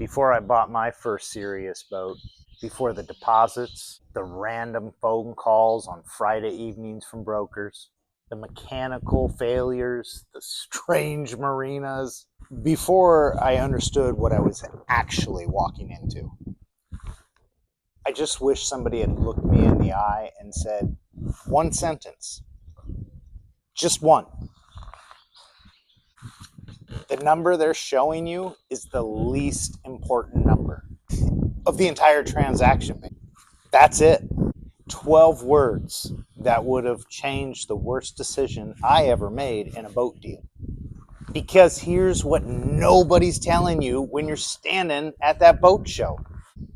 Before I bought my first serious boat, before the deposits, the random phone calls on Friday evenings from brokers, the mechanical failures, the strange marinas, before I understood what I was actually walking into, I just wish somebody had looked me in the eye and said, one sentence, just one. The number they're showing you is the least important number of the entire transaction. That's it. 12 words that would have changed the worst decision I ever made in a boat deal. Because here's what nobody's telling you when you're standing at that boat show.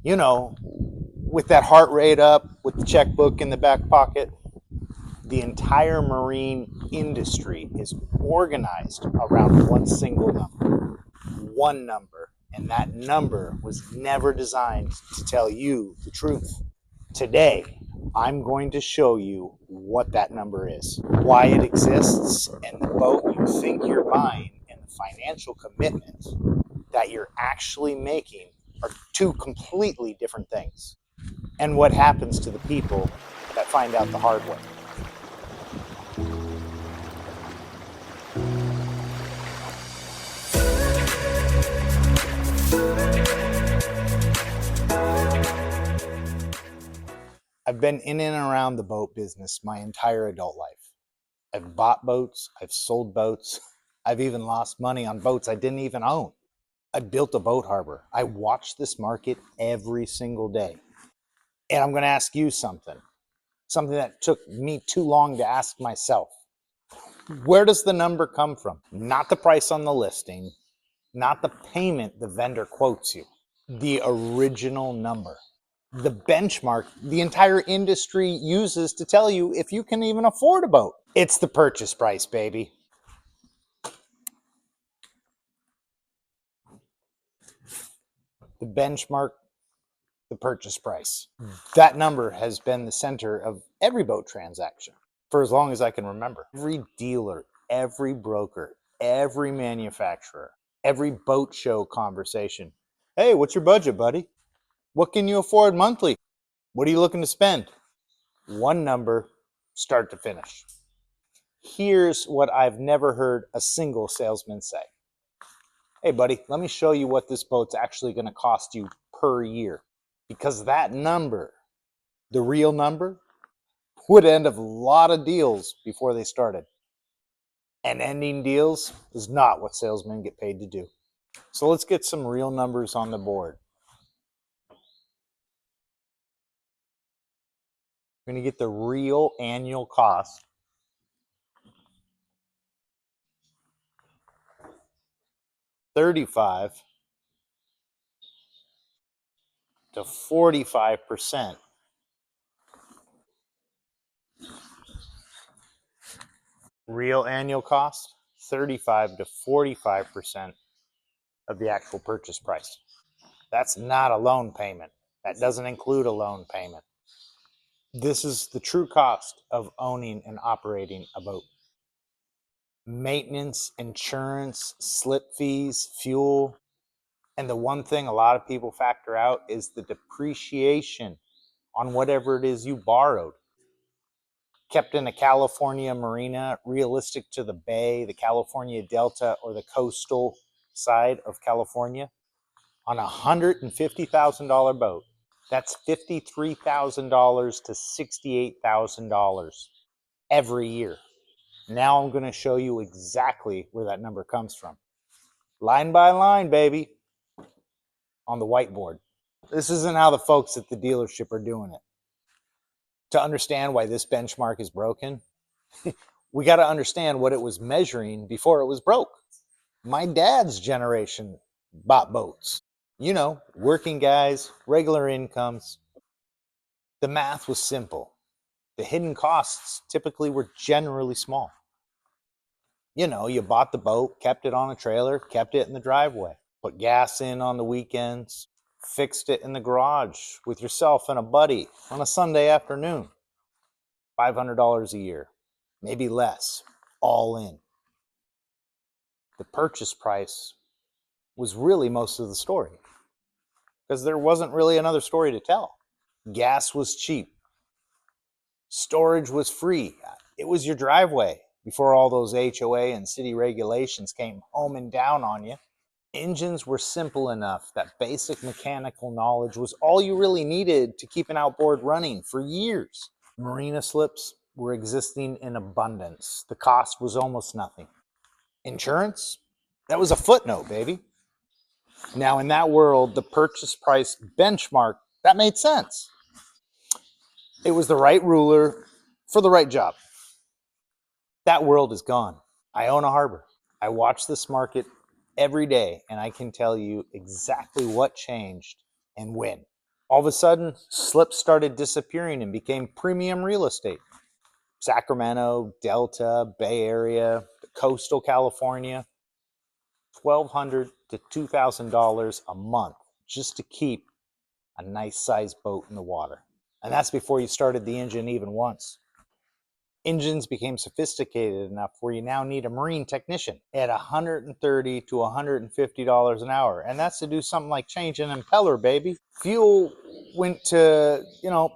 You know, with that heart rate up, with the checkbook in the back pocket. The entire marine industry is organized around one single number. One number. And that number was never designed to tell you the truth. Today, I'm going to show you what that number is, why it exists, and the boat you think you're buying and the financial commitment that you're actually making are two completely different things. And what happens to the people that find out the hard way. I've been in and around the boat business my entire adult life. I've bought boats, I've sold boats, I've even lost money on boats I didn't even own. I built a boat harbor. I watch this market every single day. And I'm going to ask you something that took me too long to ask myself. Where does the number come from? Not the price on the listing, not the payment the vendor quotes you, the original number. The benchmark the entire industry uses to tell you if you can even afford a boat. It's the purchase price, baby. The benchmark, the purchase price. That number has been the center of every boat transaction for as long as I can remember. Every dealer, every broker, every manufacturer, every boat show conversation. Hey, what's your budget, buddy? What can you afford monthly? What are you looking to spend? One number, start to finish. Here's what I've never heard a single salesman say. Hey, buddy, let me show you what this boat's actually going to cost you per year. Because that number, the real number, would end a lot of deals before they started. And ending deals is not what salesmen get paid to do. So let's get some real numbers on the board. We're going to get the real annual cost. $35 to 45%. Real annual cost, 35 to 45% of the actual purchase price. That's not a loan payment. That doesn't include a loan payment. This is the true cost of owning and operating a boat. Maintenance, insurance, slip fees, fuel, and the one thing a lot of people factor out is the depreciation on whatever it is you borrowed. Kept in a California marina, realistic to the bay, the California Delta, or the coastal side of California, on a $150,000 boat. That's $53,000 to $68,000 every year. Now I'm going to show you exactly where that number comes from. Line by line, baby, on the whiteboard. This isn't how the folks at the dealership are doing it. To understand why this benchmark is broken, we got to understand what it was measuring before it was broke. My dad's generation bought boats. You know, working guys, regular incomes. The math was simple. The hidden costs typically were generally small. You know, you bought the boat, kept it on a trailer, kept it in the driveway, put gas in on the weekends, fixed it in the garage with yourself and a buddy on a Sunday afternoon. $500 a year, maybe less, all in. The purchase price was really most of the story. because there wasn't really another story to tell. Gas was cheap. Storage was free. It was your driveway before all those HOA and city regulations came homing down on you. Engines were simple enough that basic mechanical knowledge was all you really needed to keep an outboard running for years. Marina slips were existing in abundance. The cost was almost nothing. Insurance? That was a footnote, baby. Now, in that world, the purchase price benchmark, that made sense. It was the right ruler for the right job. That world is gone. I own a harbor. I watch this market every day, and I can tell you exactly what changed and when. All of a sudden, slips started disappearing and became premium real estate. Sacramento, Delta, Bay Area, coastal California, $1,200 to $2,000 a month just to keep a nice sized boat in the water. And that's before you started the engine even once. Engines became sophisticated enough where you now need a marine technician at $130 to $150 an hour. And that's to do something like change an impeller, baby. Fuel went to,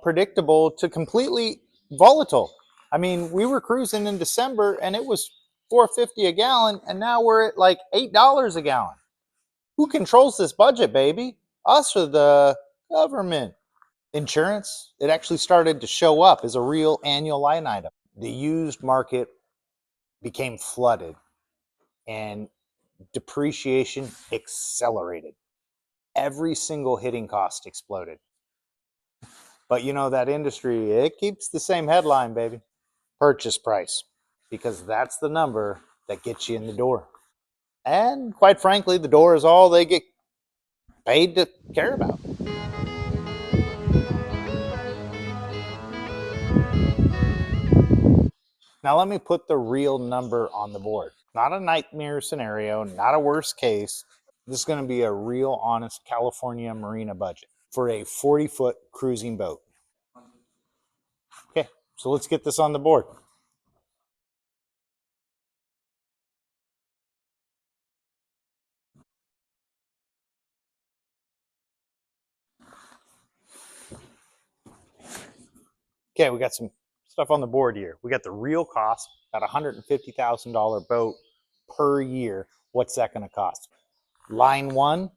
predictable to completely volatile. I mean, we were cruising in December and it was $4.50 a gallon, and now we're at like $8 a gallon. Who controls this budget, baby? Us or the government? Insurance, it actually started to show up as a real annual line item. The used market became flooded and depreciation accelerated. Every single hitting cost exploded. But that industry, it keeps the same headline, baby. Purchase price, because that's the number that gets you in the door. And quite frankly, the door is all they get paid to care about. Now, let me put the real number on the board. Not a nightmare scenario, not a worst case. This is going to be a real honest California marina budget for a 40-foot cruising boat. Okay, so let's get this on the board. Okay, we got some stuff on the board here. We got the real cost, at $150,000 boat per year. What's that going to cost? Line one,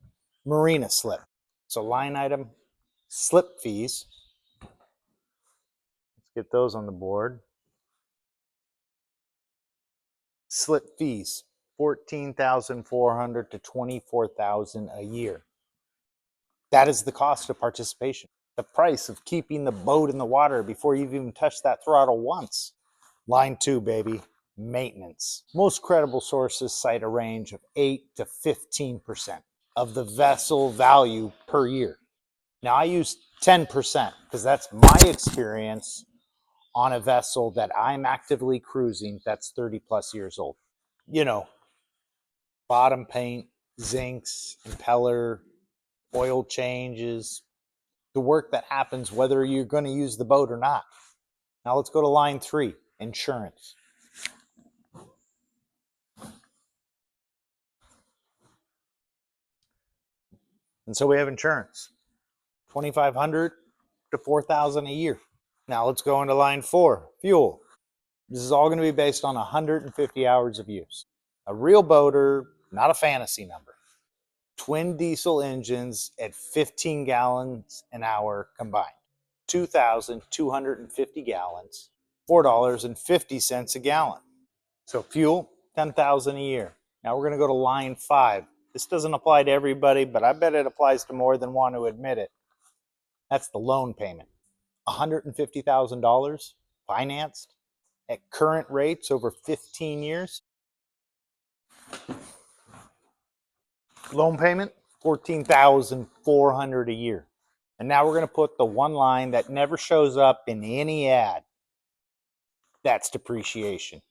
marina slip. So line item, slip fees. Let's get those on the board. Slip fees, $14,400 to $24,000 a year. That is the cost of participation. The price of keeping the boat in the water before you've even touched that throttle once. Line two, baby, maintenance. Most credible sources cite a range of 8 to 15% of the vessel value per year. Now, I use 10% because that's my experience on a vessel that I'm actively cruising that's 30 plus years old. Bottom paint, zincs, impeller, oil changes, the work that happens whether you're going to use the boat or not. Now let's go to line three, insurance. And so we have insurance, $2,500 to $4,000 a year. Now let's go into line four, fuel. This is all going to be based on 150 hours of use. A real boater, not a fantasy number. Twin diesel engines at 15 gallons an hour combined. 2,250 gallons, $4.50 a gallon. So fuel, 10,000 a year. Now we're going to go to line five. This doesn't apply to everybody, but I bet it applies to more than one who admit it. That's the loan payment. $150,000 financed at current rates over 15 years. Loan payment, $14,400 a year. And now we're going to put the one line that never shows up in any ad. That's depreciation.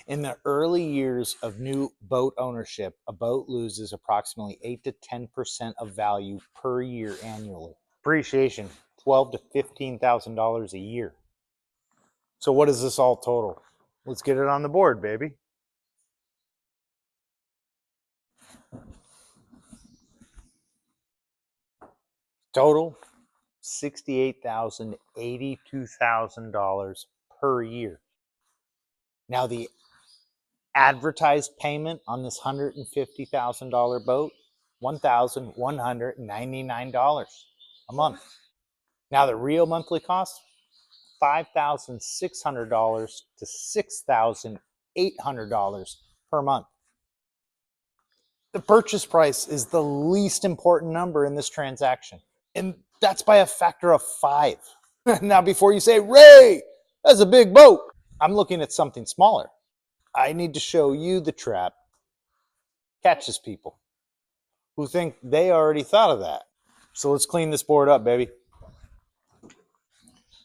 In the early years of new boat ownership, a boat loses approximately 8 to 10% of value per year annually. Depreciation, $12,000 to $15,000 a year. So what is this all total? Let's get it on the board, baby. Total $68,000, $82,000 per year. Now the advertised payment on this $150,000 boat, $1,199 a month. Now the real monthly cost, $5,600 to $6,800 per month. The purchase price is the least important number in this transaction. And that's by a factor of 5. Now, before you say, Ray, that's a big boat, I'm looking at something smaller. I need to show you the trap catches people who think they already thought of that. So let's clean this board up, baby.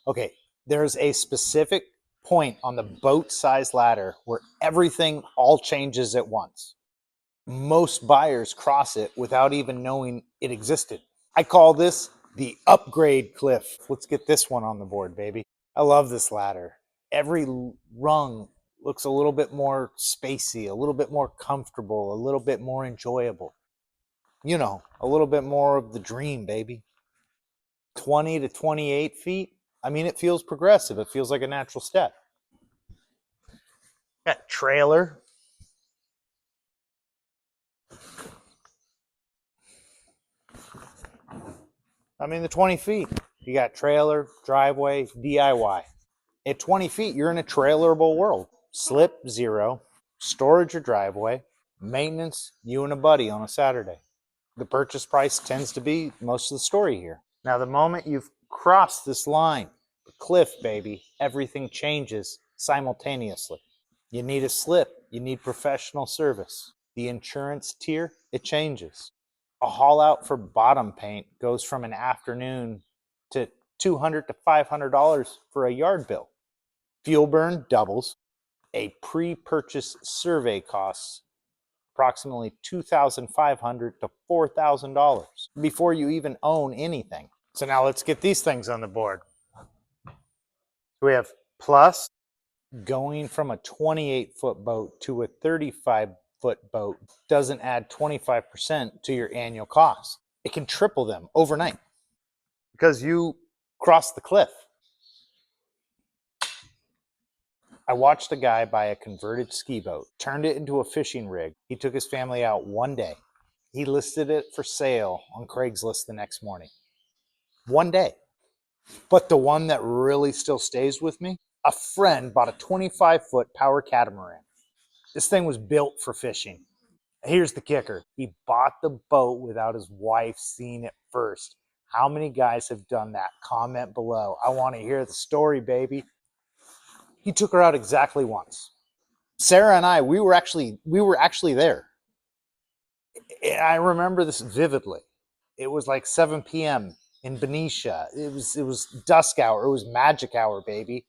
Okay, there's a specific point on the boat size ladder where everything all changes at once. Most buyers cross it without even knowing it existed. I call this the upgrade cliff. Let's get this one on the board, baby. I love this ladder. Every rung looks a little bit more spacey, a little bit more comfortable, a little bit more enjoyable. You know, a little bit more of the dream, baby. 20 to 28 feet. I mean, it feels progressive. It feels like a natural step. Got trailer. I mean, the 20 feet. You got trailer, driveway, DIY. At 20 feet, you're in a trailerable world. Slip, 0. Storage or driveway. Maintenance, you and a buddy on a Saturday. The purchase price tends to be most of the story here. Now, the moment you've crossed this line, the cliff, baby, everything changes simultaneously. You need a slip. You need professional service. The insurance tier, it changes. A haul out for bottom paint goes from an afternoon to $200 to $500 for a yard bill. Fuel burn doubles. A pre-purchase survey costs approximately $2,500 to $4,000 before you even own anything. So now let's get these things on the board. We have plus going from a 28-foot boat to a 35-foot boat doesn't add 25% to your annual cost. It can triple them overnight because you cross the cliff. I watched a guy buy a converted ski boat, turned it into a fishing rig. He took his family out one day. He listed it for sale on Craigslist the next morning. One day. But the one that really still stays with me, a friend bought a 25-foot power catamaran. This thing was built for fishing. Here's the kicker. He bought the boat without his wife seeing it first. How many guys have done that? Comment below. I want to hear the story, baby. He took her out exactly once. Sarah and I, we were actually there. I remember this vividly. It was like 7 p.m. in Benicia. It was dusk hour. It was magic hour, baby.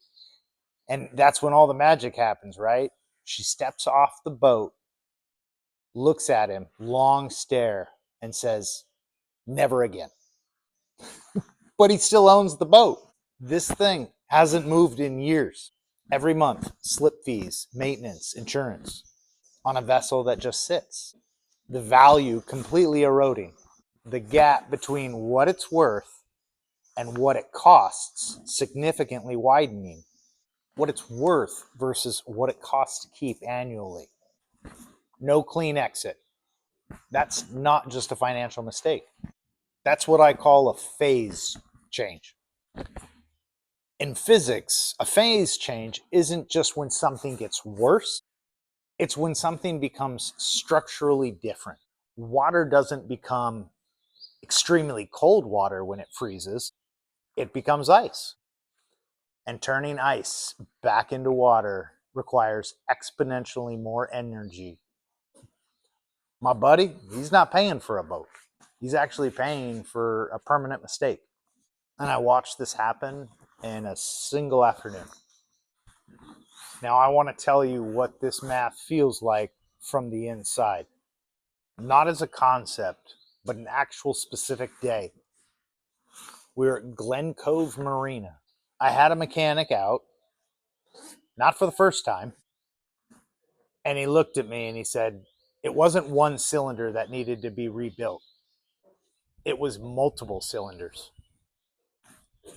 And that's when all the magic happens, right? She steps off the boat, looks at him, long stare, and says, "Never again." But he still owns the boat. This thing hasn't moved in years. Every month, slip fees, maintenance, insurance on a vessel that just sits. The value completely eroding. The gap between what it's worth and what it costs significantly widening. What it's worth versus what it costs to keep annually. No clean exit. That's not just a financial mistake. That's what I call a phase change. In physics, a phase change isn't just when something gets worse, it's when something becomes structurally different. Water doesn't become extremely cold water when it freezes, it becomes ice. And turning ice back into water requires exponentially more energy. My buddy, he's not paying for a boat. He's actually paying for a permanent mistake. And I watched this happen in a single afternoon. Now, I want to tell you what this math feels like from the inside. Not as a concept, but an actual specific day. We were at Glen Cove Marina. I had a mechanic out, not for the first time, and he looked at me and he said, it wasn't one cylinder that needed to be rebuilt. It was multiple cylinders.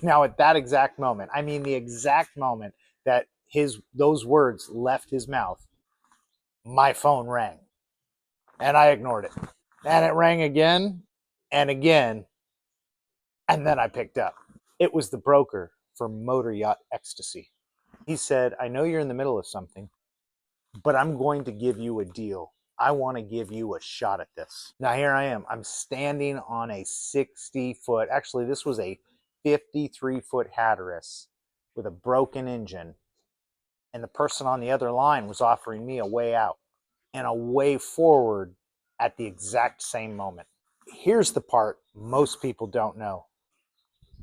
Now, at that exact moment, I mean the exact moment that those words left his mouth, my phone rang, and I ignored it. And it rang again and again, and then I picked up. It was the broker for Motor Yacht Ecstasy. He said, I know you're in the middle of something, but I'm going to give you a deal. I want to give you a shot at this. Now, here I am. I'm standing on a 60-foot, actually, this was a 53-foot Hatteras with a broken engine. And the person on the other line was offering me a way out and a way forward at the exact same moment. Here's the part most people don't know.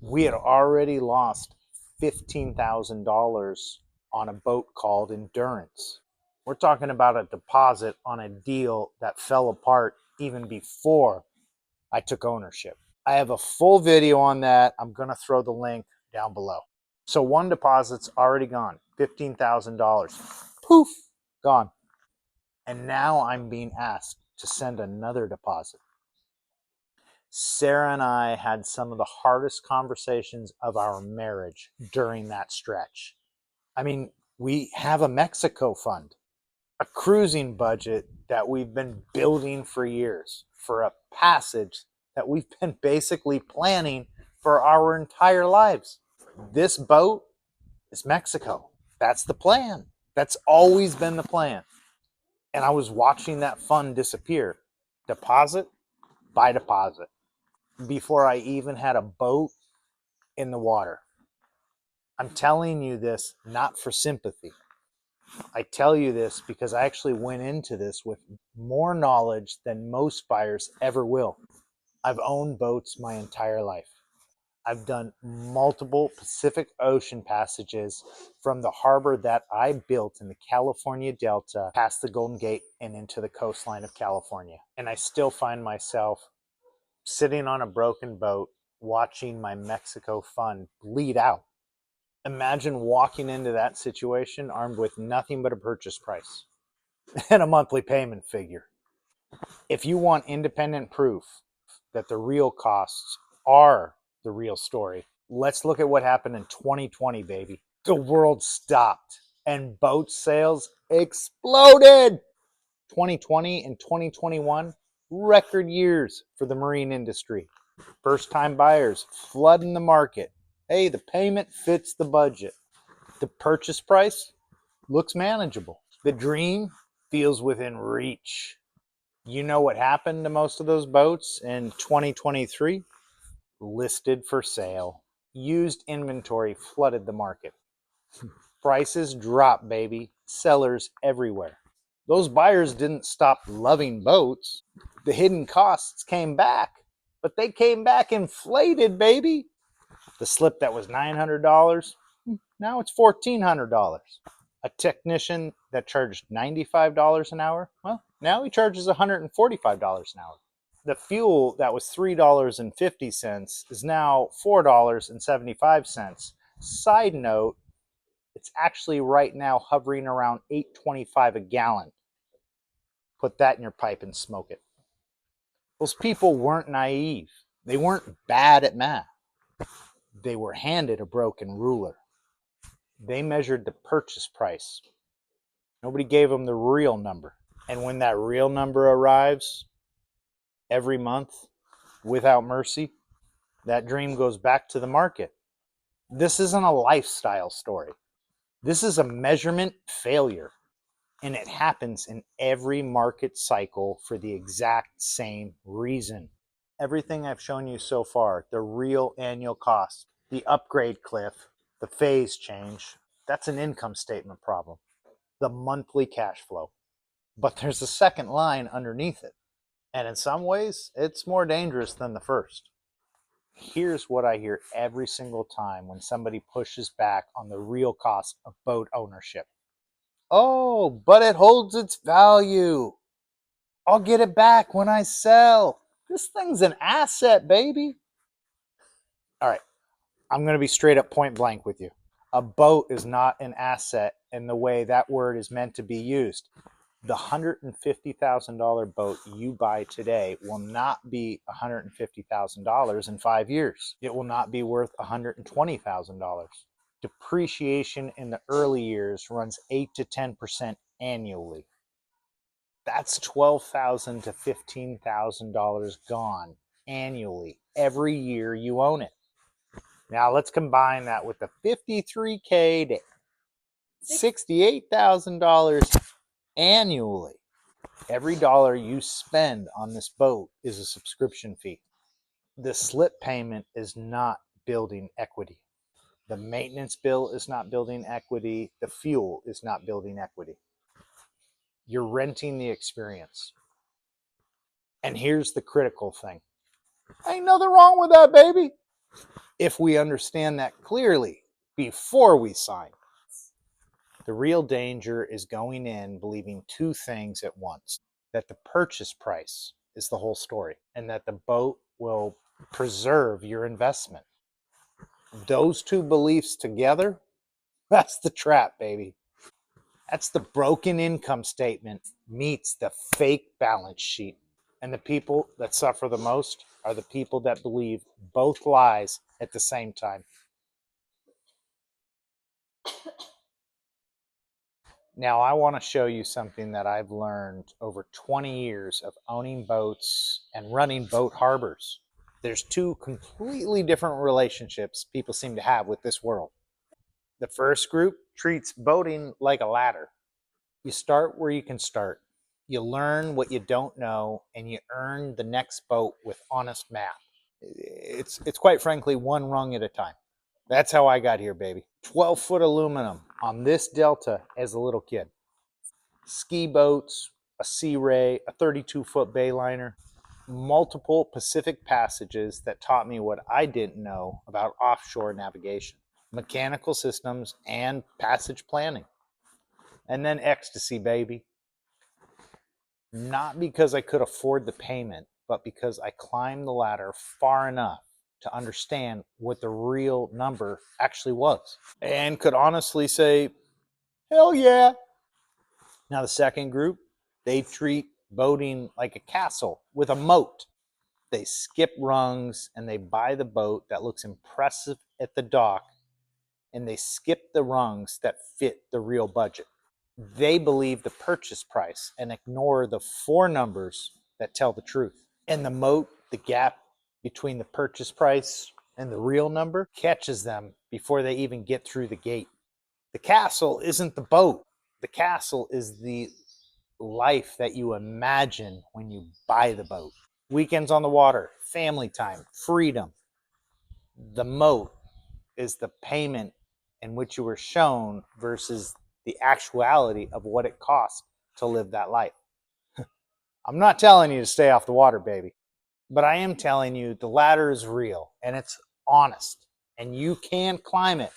We had already lost $15,000 on a boat called Endurance. We're talking about a deposit on a deal that fell apart even before I took ownership. I have a full video on that. I'm going to throw the link down below. So one deposit's already gone, $15,000. Poof, gone. And now I'm being asked to send another deposit. Sarah and I had some of the hardest conversations of our marriage during that stretch. I mean, we have a Mexico fund, a cruising budget that we've been building for years, for a passage that we've been basically planning for our entire lives. This boat is Mexico. That's the plan. That's always been the plan. And I was watching that fund disappear, deposit by deposit, before I even had a boat in the water. I'm telling you this not for sympathy. I tell you this because I actually went into this with more knowledge than most buyers ever will. I've owned boats my entire life. I've done multiple Pacific Ocean passages from the harbor that I built in the California Delta past the Golden Gate and into the coastline of California. And I still find myself sitting on a broken boat watching my Mexico fund bleed out. Imagine walking into that situation armed with nothing but a purchase price and a monthly payment figure. If you want independent proof that the real costs are the real story, let's look at what happened in 2020, baby. The world stopped and boat sales exploded. 2020 and 2021, record years for the marine industry. First-time buyers flooding the market. Hey, the payment fits the budget. The purchase price looks manageable. The dream feels within reach. You know what happened to most of those boats in 2023? Listed for sale. Used inventory flooded the market. Prices dropped, baby. Sellers everywhere. Those buyers didn't stop loving boats. The hidden costs came back, but they came back inflated, baby. The slip that was $900, now it's $1,400. A technician that charged $95 an hour, well, now he charges $145 an hour. The fuel that was $3.50 is now $4.75. Side note, it's actually right now hovering around $8.25 a gallon. Put that in your pipe and smoke it. Those people weren't naive. They weren't bad at math. They were handed a broken ruler. They measured the purchase price. Nobody gave them the real number. And when that real number arrives every month without mercy, that dream goes back to the market. This isn't a lifestyle story. This is a measurement failure. And it happens in every market cycle for the exact same reason. Everything I've shown you so far, the real annual cost, the upgrade cliff, the phase change, that's an income statement problem. The monthly cash flow. But there's a second line underneath it. And in some ways, it's more dangerous than the first. Here's what I hear every single time when somebody pushes back on the real cost of boat ownership. Oh, but it holds its value. I'll get it back when I sell. This thing's an asset, baby. All right, I'm going to be straight up point blank with you. A boat is not an asset in the way that word is meant to be used. The $150,000 boat you buy today will not be $150,000 in 5 years. It will not be worth $120,000. Depreciation in the early years runs 8 to 10% annually. That's $12,000 to $15,000 gone annually every year you own it. Now let's combine that with the $53K to $68,000 annually. Every dollar you spend on this boat is a subscription fee. The slip payment is not building equity. The maintenance bill is not building equity. The fuel is not building equity. You're renting the experience. And here's the critical thing. Ain't nothing wrong with that, baby. If we understand that clearly before we sign. The real danger is going in believing two things at once. That the purchase price is the whole story and that the boat will preserve your investment. Those two beliefs together, that's the trap, baby. That's the broken income statement meets the fake balance sheet. And the people that suffer the most are the people that believe both lies at the same time. Now, I want to show you something that I've learned over 20 years of owning boats and running boat harbors. There's two completely different relationships people seem to have with this world. The first group treats boating like a ladder. You start where you can start. You learn what you don't know, and you earn the next boat with honest math. It's quite frankly one rung at a time. That's how I got here, baby. 12-foot aluminum on this Delta as a little kid. Ski boats, a Sea Ray, a 32-foot Bayliner, multiple Pacific passages that taught me what I didn't know about offshore navigation, mechanical systems, and passage planning. And then ecstasy, baby. Not because I could afford the payment, but because I climbed the ladder far enough to understand what the real number actually was and could honestly say, hell yeah. Now, the second group, they treat boating like a castle with a moat. They skip rungs and they buy the boat that looks impressive at the dock, and they skip the rungs that fit the real budget. They believe the purchase price and ignore the four numbers that tell the truth. And the moat, the gap between the purchase price and the real number, catches them before they even get through the gate. The castle isn't the boat. The castle is the life that you imagine when you buy the boat. Weekends on the water, family time, freedom. The moat is the payment in which you were shown versus the actuality of what it costs to live that life. I'm not telling you to stay off the water, baby, but I am telling you the ladder is real and it's honest, and you can climb it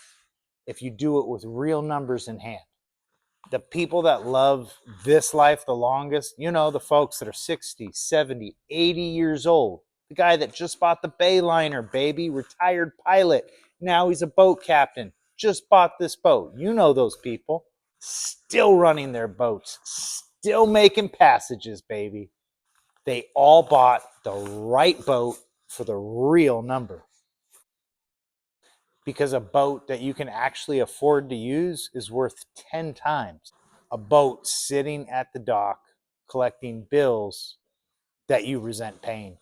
if you do it with real numbers in hand. The people that love this life the longest, you know, the folks that are 60, 70, 80 years old. The guy that just bought the Bayliner, baby, retired pilot. Now he's a boat captain. Just bought this boat. You know those people. Still running their boats. Still making passages, baby. They all bought the right boat for the real number. Because a boat that you can actually afford to use is worth 10 times a boat sitting at the dock collecting bills that you resent paying.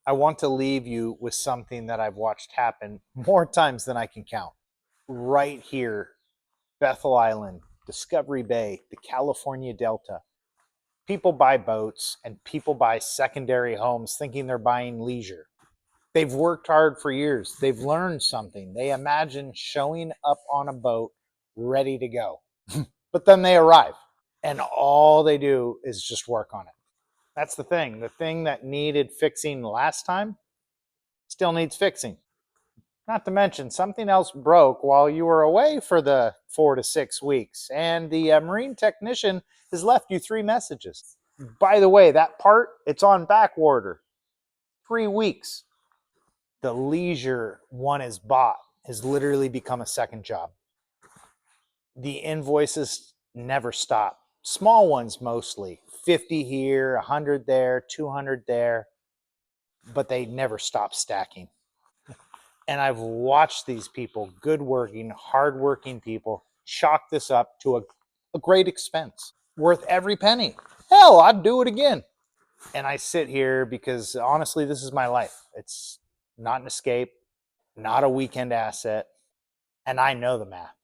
I want to leave you with something that I've watched happen more times than I can count. Right here, Bethel Island, Discovery Bay, the California Delta. People buy boats and people buy secondary homes thinking they're buying leisure. They've worked hard for years. They've learned something. They imagine showing up on a boat ready to go. But then they arrive and all they do is just work on it. That's the thing. The thing that needed fixing last time still needs fixing. Not to mention something else broke while you were away for the 4 to 6 weeks, and the marine technician has left you 3 messages. By the way, that part, it's on back order. 3 weeks. The leisure one is bought has literally become a second job. The invoices never stop. Small ones mostly, 50 here, 100 there, 200 there, but they never stop stacking. And I've watched these people, good working, hardworking people, chalk this up to a great expense, worth every penny. Hell, I'd do it again. And I sit here because honestly, this is my life. It's not an escape, not a weekend asset. And I know the math.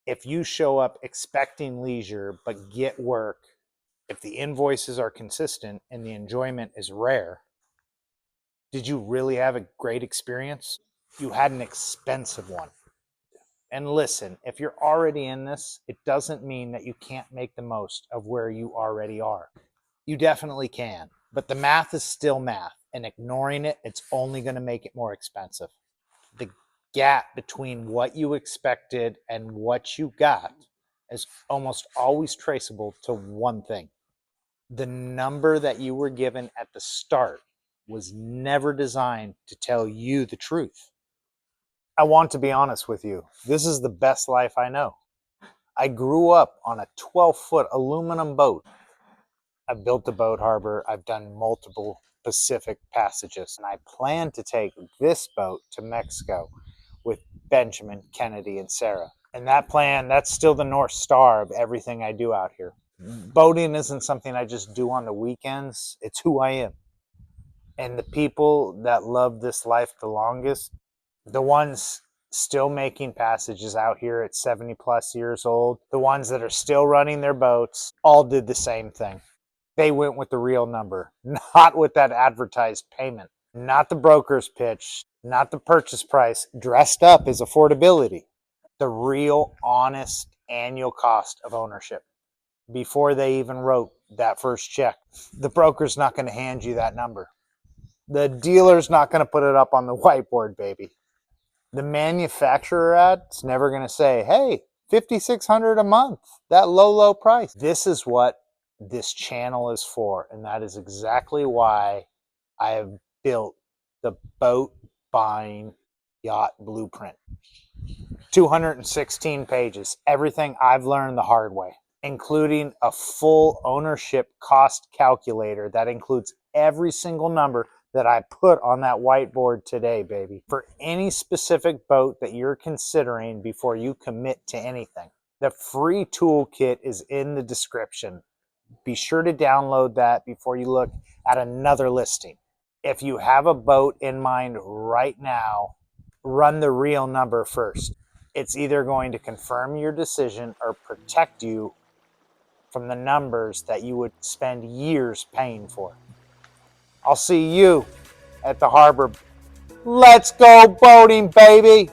If you show up expecting leisure but get work, if the invoices are consistent and the enjoyment is rare, did you really have a great experience? You had an expensive one. And listen, if you're already in this, it doesn't mean that you can't make the most of where you already are. You definitely can, but the math is still math, and ignoring it, it's only going to make it more expensive. The gap between what you expected and what you got is almost always traceable to one thing. The number that you were given at the start was never designed to tell you the truth. I want to be honest with you. This is the best life I know. I grew up on a 12-foot aluminum boat. I've built a boat harbor. I've done multiple Pacific passages, and I plan to take this boat to Mexico with Benjamin, Kennedy, and Sarah. And that plan, that's still the North Star of everything I do out here. Boating isn't something I just do on the weekends. It's who I am. And the people that love this life the longest, the ones still making passages out here at 70 plus years old, the ones that are still running their boats, all did the same thing. They went with the real number, not with that advertised payment, not the broker's pitch, not the purchase price dressed up as affordability. The real, honest annual cost of ownership before they even wrote that first check. The broker's not going to hand you that number. The dealer's not going to put it up on the whiteboard, baby. The manufacturer ad's never going to say, hey, $5,600 a month, that low price. This is what this channel is for, and that is exactly why I have built the boat buying yacht blueprint. 216 pages, everything I've learned the hard way, including a full ownership cost calculator that includes every single number that I put on that whiteboard today, baby, for any specific boat that you're considering before you commit to anything. The free toolkit is in the description. Be sure to download that before you look at another listing. If you have a boat in mind right now, run the real number first. It's either going to confirm your decision or protect you from the numbers that you would spend years paying for. I'll see you at the harbor. Let's go boating, baby!